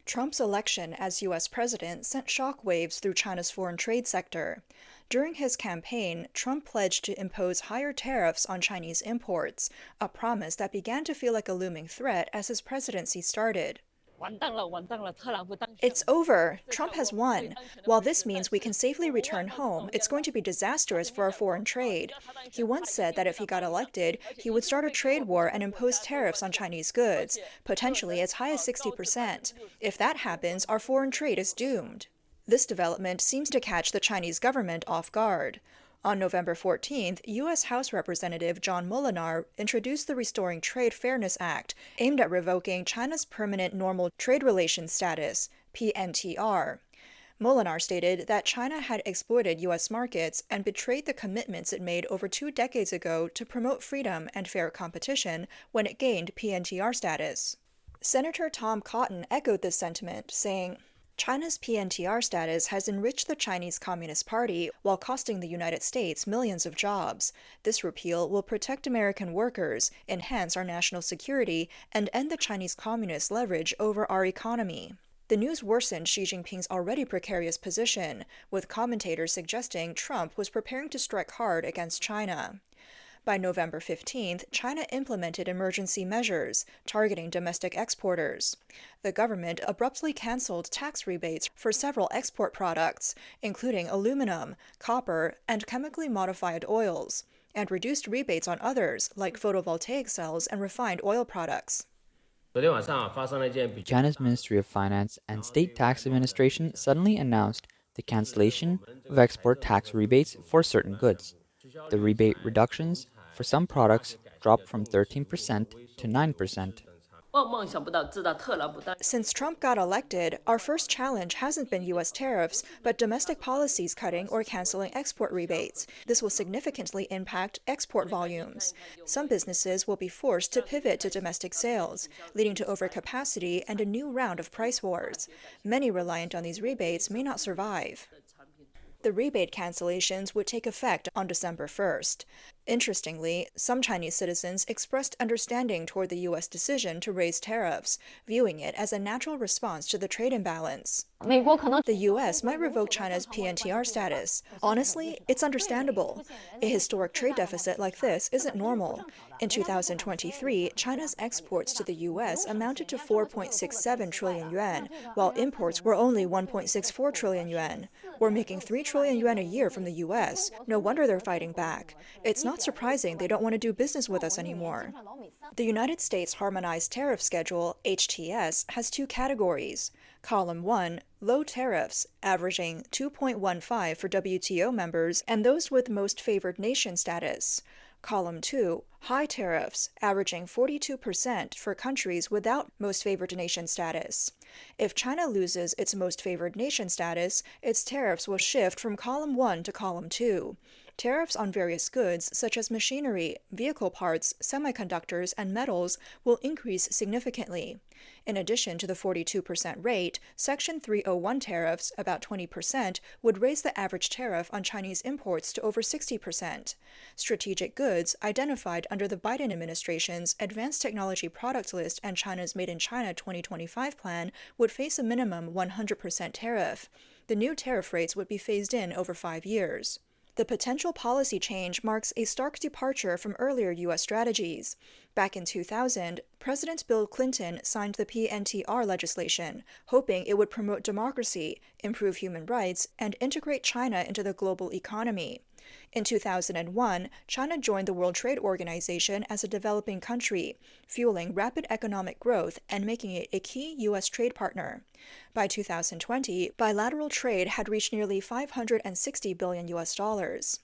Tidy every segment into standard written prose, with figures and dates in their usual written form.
Trump's election as U.S. president sent shockwaves through China's foreign trade sector. During his campaign, Trump pledged to impose higher tariffs on Chinese imports, a promise that began to feel like a looming threat as his presidency started. It's over. Trump has won. While this means we can safely return home, it's going to be disastrous for our foreign trade. He once said that if he got elected, he would start a trade war and impose tariffs on Chinese goods, potentially as high as 60%. If that happens, our foreign trade is doomed. This development seems to catch the Chinese government off guard. On November 14th, U.S. House Representative John Molinar introduced the Restoring Trade Fairness Act, aimed at revoking China's Permanent Normal Trade Relations Status, PNTR. Molinar stated that China had exploited U.S. markets and betrayed the commitments it made over 2 decades ago to promote freedom and fair competition when it gained PNTR status. Senator Tom Cotton echoed this sentiment, saying, China's PNTR status has enriched the Chinese Communist Party while costing the United States millions of jobs. This repeal will protect American workers, enhance our national security, and end the Chinese Communists' leverage over our economy. The news worsened Xi Jinping's already precarious position, with commentators suggesting Trump was preparing to strike hard against China. By November 15th, China implemented emergency measures targeting domestic exporters. The government abruptly canceled tax rebates for several export products, including aluminum, copper, and chemically modified oils, and reduced rebates on others like photovoltaic cells and refined oil products. China's Ministry of Finance and State Tax Administration suddenly announced the cancellation of export tax rebates for certain goods. The rebate reductions for some products dropped from 13% to 9%. Since Trump got elected, our first challenge hasn't been U.S. tariffs, but domestic policies cutting or canceling export rebates. This will significantly impact export volumes. Some businesses will be forced to pivot to domestic sales, leading to overcapacity and a new round of price wars. Many reliant on these rebates may not survive. The rebate cancellations would take effect on December 1st. Interestingly, some Chinese citizens expressed understanding toward the U.S. decision to raise tariffs, viewing it as a natural response to the trade imbalance. The U.S. might revoke China's PNTR status. Honestly, it's understandable. A historic trade deficit like this isn't normal. In 2023, China's exports to the U.S. amounted to 4.67 trillion yuan, while imports were only 1.64 trillion yuan. We're making 3 trillion yuan a year from the U.S. No wonder they're fighting back. It's not surprising they don't want to do business with us anymore. The United States Harmonized Tariff Schedule, HTS, has 2 categories. Column 1, low tariffs, averaging 2.15 for WTO members and those with most favored nation status. Column 2, high tariffs, averaging 42% for countries without most favored nation status. If China loses its most favored nation status, its tariffs will shift from Column 1 to Column 2. Tariffs on various goods, such as machinery, vehicle parts, semiconductors, and metals, will increase significantly. In addition to the 42% rate, Section 301 tariffs, about 20%, would raise the average tariff on Chinese imports to over 60%. Strategic goods, identified under the Biden administration's Advanced Technology Products List and China's Made in China 2025 plan, would face a minimum 100% tariff. The new tariff rates would be phased in over 5 years. The potential policy change marks a stark departure from earlier U.S. strategies. Back in 2000, President Bill Clinton signed the PNTR legislation, hoping it would promote democracy, improve human rights, and integrate China into the global economy. In 2001, China joined the World Trade Organization as a developing country, fueling rapid economic growth and making it a key U.S. trade partner. By 2020, bilateral trade had reached nearly $560 billion US dollars.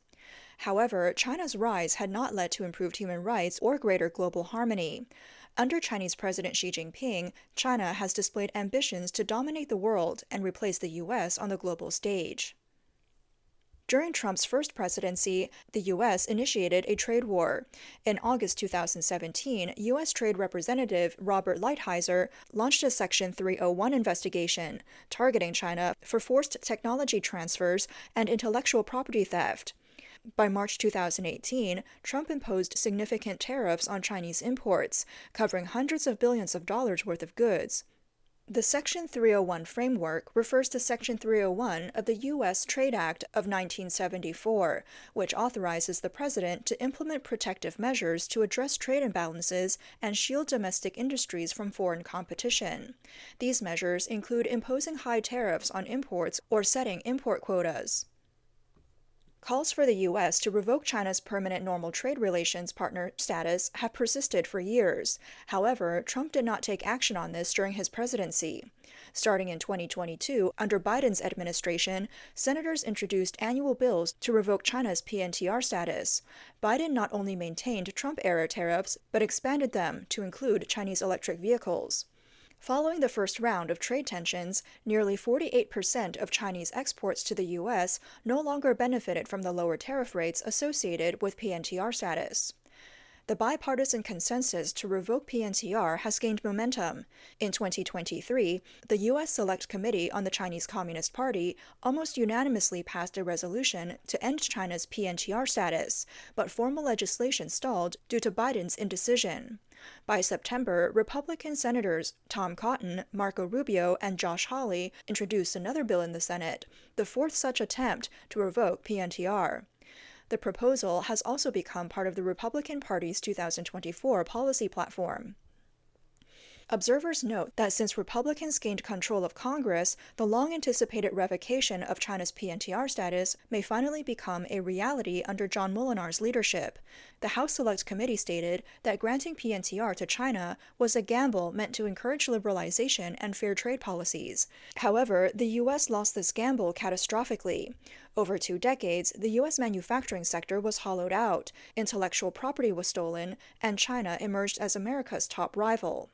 However, China's rise had not led to improved human rights or greater global harmony. Under Chinese President Xi Jinping, China has displayed ambitions to dominate the world and replace the U.S. on the global stage. During Trump's first presidency, the U.S. initiated a trade war. In August 2017, U.S. Trade Representative Robert Lighthizer launched a Section 301 investigation, targeting China for forced technology transfers and intellectual property theft. By March 2018, Trump imposed significant tariffs on Chinese imports, covering hundreds of billions of dollars worth of goods. The Section 301 framework refers to Section 301 of the U.S. Trade Act of 1974, which authorizes the president to implement protective measures to address trade imbalances and shield domestic industries from foreign competition. These measures include imposing high tariffs on imports or setting import quotas. Calls for the U.S. to revoke China's permanent normal trade relations partner status have persisted for years. However, Trump did not take action on this during his presidency. Starting in 2022, under Biden's administration, senators introduced annual bills to revoke China's PNTR status. Biden not only maintained Trump-era tariffs, but expanded them to include Chinese electric vehicles. Following the first round of trade tensions, nearly 48% of Chinese exports to the U.S. no longer benefited from the lower tariff rates associated with PNTR status. The bipartisan consensus to revoke PNTR has gained momentum. In 2023, the U.S. Select Committee on the Chinese Communist Party almost unanimously passed a resolution to end China's PNTR status, but formal legislation stalled due to Biden's indecision. By September, Republican Senators Tom Cotton, Marco Rubio, and Josh Hawley introduced another bill in the Senate, the fourth such attempt to revoke PNTR. The proposal has also become part of the Republican Party's 2024 policy platform. Observers note that since Republicans gained control of Congress, the long-anticipated revocation of China's PNTR status may finally become a reality under John Molinar's leadership. The House Select Committee stated that granting PNTR to China was a gamble meant to encourage liberalization and fair trade policies. However, the U.S. lost this gamble catastrophically. Over 2 decades, the U.S. manufacturing sector was hollowed out, intellectual property was stolen, and China emerged as America's top rival.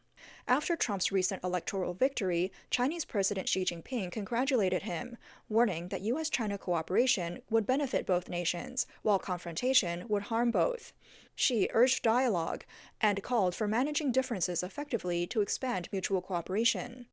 After Trump's recent electoral victory, Chinese President Xi Jinping congratulated him, warning that U.S.-China cooperation would benefit both nations, while confrontation would harm both. Xi urged dialogue and called for managing differences effectively to expand mutual cooperation.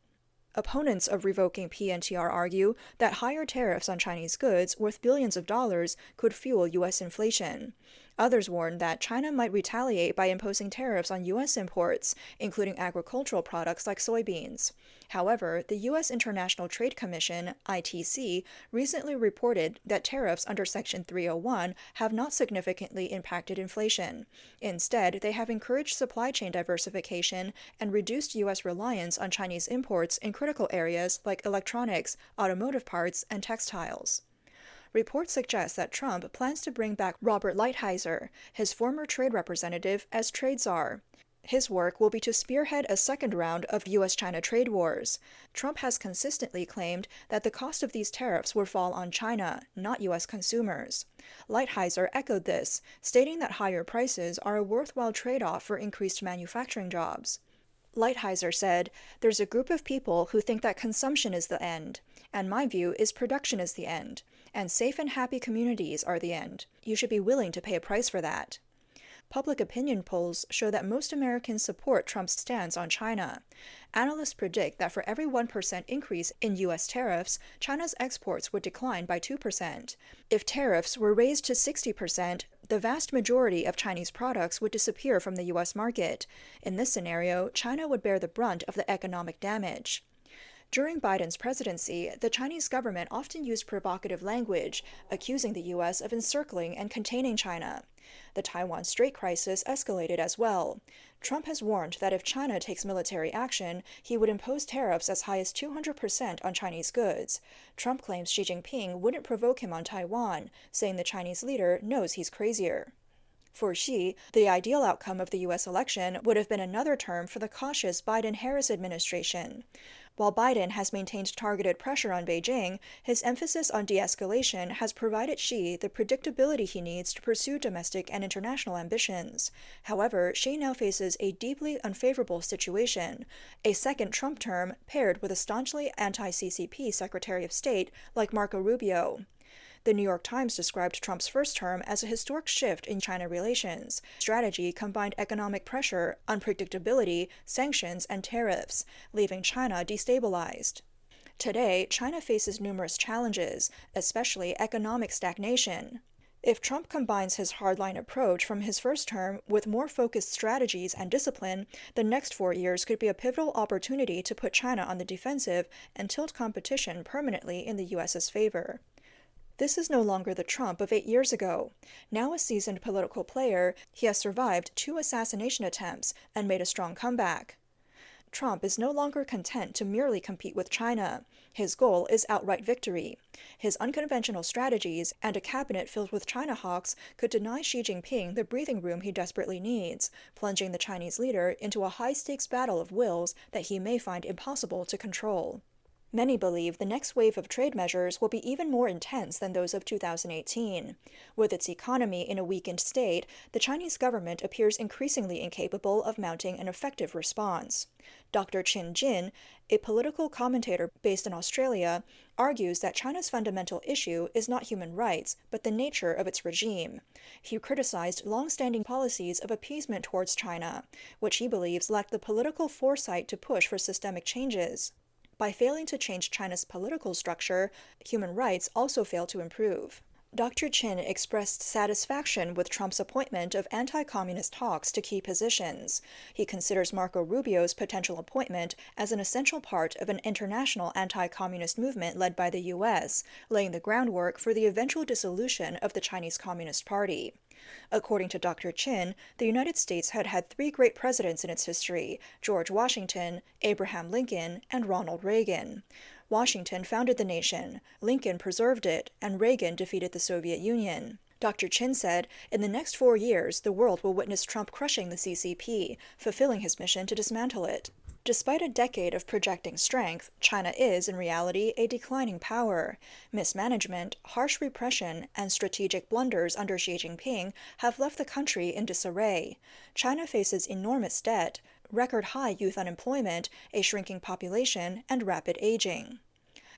Opponents of revoking PNTR argue that higher tariffs on Chinese goods worth billions of dollars could fuel U.S. inflation. Others warn that China might retaliate by imposing tariffs on U.S. imports, including agricultural products like soybeans. However, the U.S. International Trade Commission, ITC, recently reported that tariffs under Section 301 have not significantly impacted inflation. Instead, they have encouraged supply chain diversification and reduced U.S. reliance on Chinese imports in critical areas like electronics, automotive parts, and textiles. Reports suggest that Trump plans to bring back Robert Lighthizer, his former trade representative, as trade czar. His work will be to spearhead a second round of U.S.-China trade wars. Trump has consistently claimed that the cost of these tariffs would fall on China, not U.S. consumers. Lighthizer echoed this, stating that higher prices are a worthwhile trade-off for increased manufacturing jobs. Lighthizer said, "There's a group of people who think that consumption is the end, and my view is production is the end, and safe and happy communities are the end. You should be willing to pay a price for that." Public opinion polls show that most Americans support Trump's stance on China. Analysts predict that for every 1% increase in U.S. tariffs, China's exports would decline by 2%. If tariffs were raised to 60%, the vast majority of Chinese products would disappear from the U.S. market. In this scenario, China would bear the brunt of the economic damage. During Biden's presidency, the Chinese government often used provocative language, accusing the U.S. of encircling and containing China. The Taiwan Strait crisis escalated as well. Trump has warned that if China takes military action, he would impose tariffs as high as 200% on Chinese goods. Trump claims Xi Jinping wouldn't provoke him on Taiwan, saying the Chinese leader knows he's crazier. For Xi, the ideal outcome of the U.S. election would have been another term for the cautious Biden-Harris administration. While Biden has maintained targeted pressure on Beijing, his emphasis on de-escalation has provided Xi the predictability he needs to pursue domestic and international ambitions. However, Xi now faces a deeply unfavorable situation, a second Trump term paired with a staunchly anti-CCP Secretary of State like Marco Rubio. The New York Times described Trump's first term as a historic shift in China relations. Strategy combined economic pressure, unpredictability, sanctions, and tariffs, leaving China destabilized. Today, China faces numerous challenges, especially economic stagnation. If Trump combines his hardline approach from his first term with more focused strategies and discipline, the next 4 years could be a pivotal opportunity to put China on the defensive and tilt competition permanently in the U.S.'s favor. This is no longer the Trump of 8 years ago. Now a seasoned political player, he has survived 2 assassination attempts and made a strong comeback. Trump is no longer content to merely compete with China. His goal is outright victory. His unconventional strategies and a cabinet filled with China hawks could deny Xi Jinping the breathing room he desperately needs, plunging the Chinese leader into a high-stakes battle of wills that he may find impossible to control. Many believe the next wave of trade measures will be even more intense than those of 2018. With its economy in a weakened state, the Chinese government appears increasingly incapable of mounting an effective response. Dr. Qin Jin, a political commentator based in Australia, argues that China's fundamental issue is not human rights, but the nature of its regime. He criticized long-standing policies of appeasement towards China, which he believes lacked the political foresight to push for systemic changes. By failing to change China's political structure, human rights also fail to improve. Dr. Qin expressed satisfaction with Trump's appointment of anti-communist hawks to key positions. He considers Marco Rubio's potential appointment as an essential part of an international anti-communist movement led by the U.S., laying the groundwork for the eventual dissolution of the Chinese Communist Party. According to Dr. Qin, the United States had had 3 great presidents in its history: George Washington, Abraham Lincoln, and Ronald Reagan. Washington founded the nation, Lincoln preserved it, and Reagan defeated the Soviet Union. Dr. Qin said, in the next 4 years, the world will witness Trump crushing the CCP, fulfilling his mission to dismantle it. Despite a decade of projecting strength, China is, in reality, a declining power. Mismanagement, harsh repression, and strategic blunders under Xi Jinping have left the country in disarray. China faces enormous debt, record-high youth unemployment, a shrinking population, and rapid aging.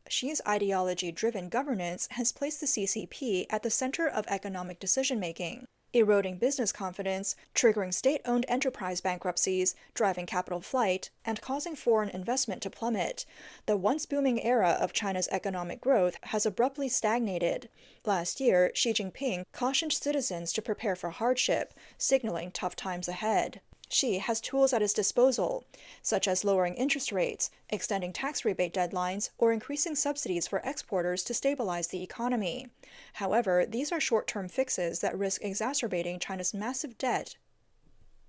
Xi's ideology-driven governance has placed the CCP at the center of economic decision-making, eroding business confidence, triggering state-owned enterprise bankruptcies, driving capital flight, and causing foreign investment to plummet. The once booming era of China's economic growth has abruptly stagnated. Last year, Xi Jinping cautioned citizens to prepare for hardship, signaling tough times ahead. Xi has tools at his disposal, such as lowering interest rates, extending tax rebate deadlines, or increasing subsidies for exporters to stabilize the economy. However, these are short-term fixes that risk exacerbating China's massive debt.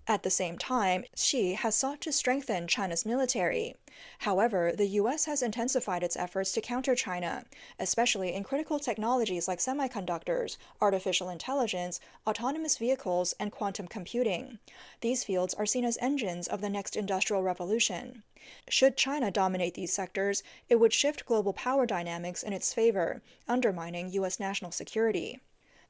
At the same time, Xi has sought to strengthen China's military. However, the U.S. has intensified its efforts to counter China, especially in critical technologies like semiconductors, artificial intelligence, autonomous vehicles, and quantum computing. These fields are seen as engines of the next industrial revolution. Should China dominate these sectors, it would shift global power dynamics in its favor, undermining U.S. national security.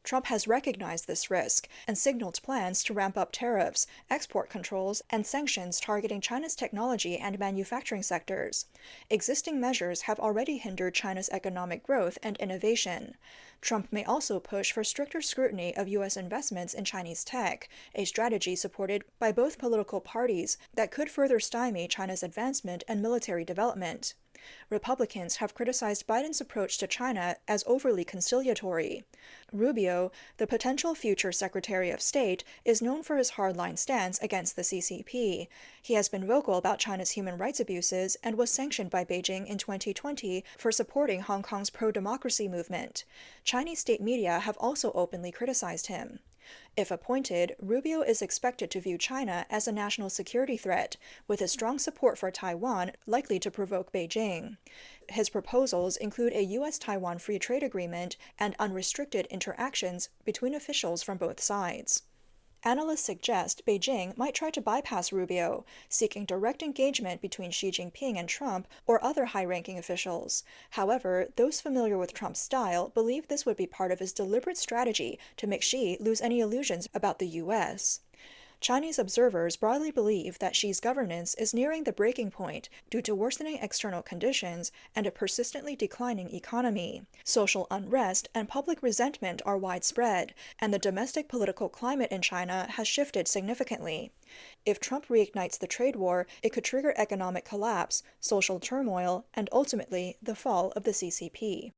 Trump has recognized this risk and signaled plans to ramp up tariffs, export controls, and sanctions targeting China's technology and manufacturing sectors. Existing measures have already hindered China's economic growth and innovation. Trump may also push for stricter scrutiny of U.S. investments in Chinese tech, a strategy supported by both political parties that could further stymie China's advancement and military development. Republicans have criticized Biden's approach to China as overly conciliatory. Rubio, the potential future Secretary of State, is known for his hardline stance against the CCP. He has been vocal about China's human rights abuses and was sanctioned by Beijing in 2020 for supporting Hong Kong's pro-democracy movement. Chinese state media have also openly criticized him. If appointed, Rubio is expected to view China as a national security threat, with his strong support for Taiwan likely to provoke Beijing. His proposals include a U.S.-Taiwan free trade agreement and unrestricted interactions between officials from both sides. Analysts suggest Beijing might try to bypass Rubio, seeking direct engagement between Xi Jinping and Trump or other high-ranking officials. However, those familiar with Trump's style believe this would be part of his deliberate strategy to make Xi lose any illusions about the U.S. Chinese observers broadly believe that Xi's governance is nearing the breaking point due to worsening external conditions and a persistently declining economy. Social unrest and public resentment are widespread, and the domestic political climate in China has shifted significantly. If Trump reignites the trade war, it could trigger economic collapse, social turmoil, and ultimately the fall of the CCP.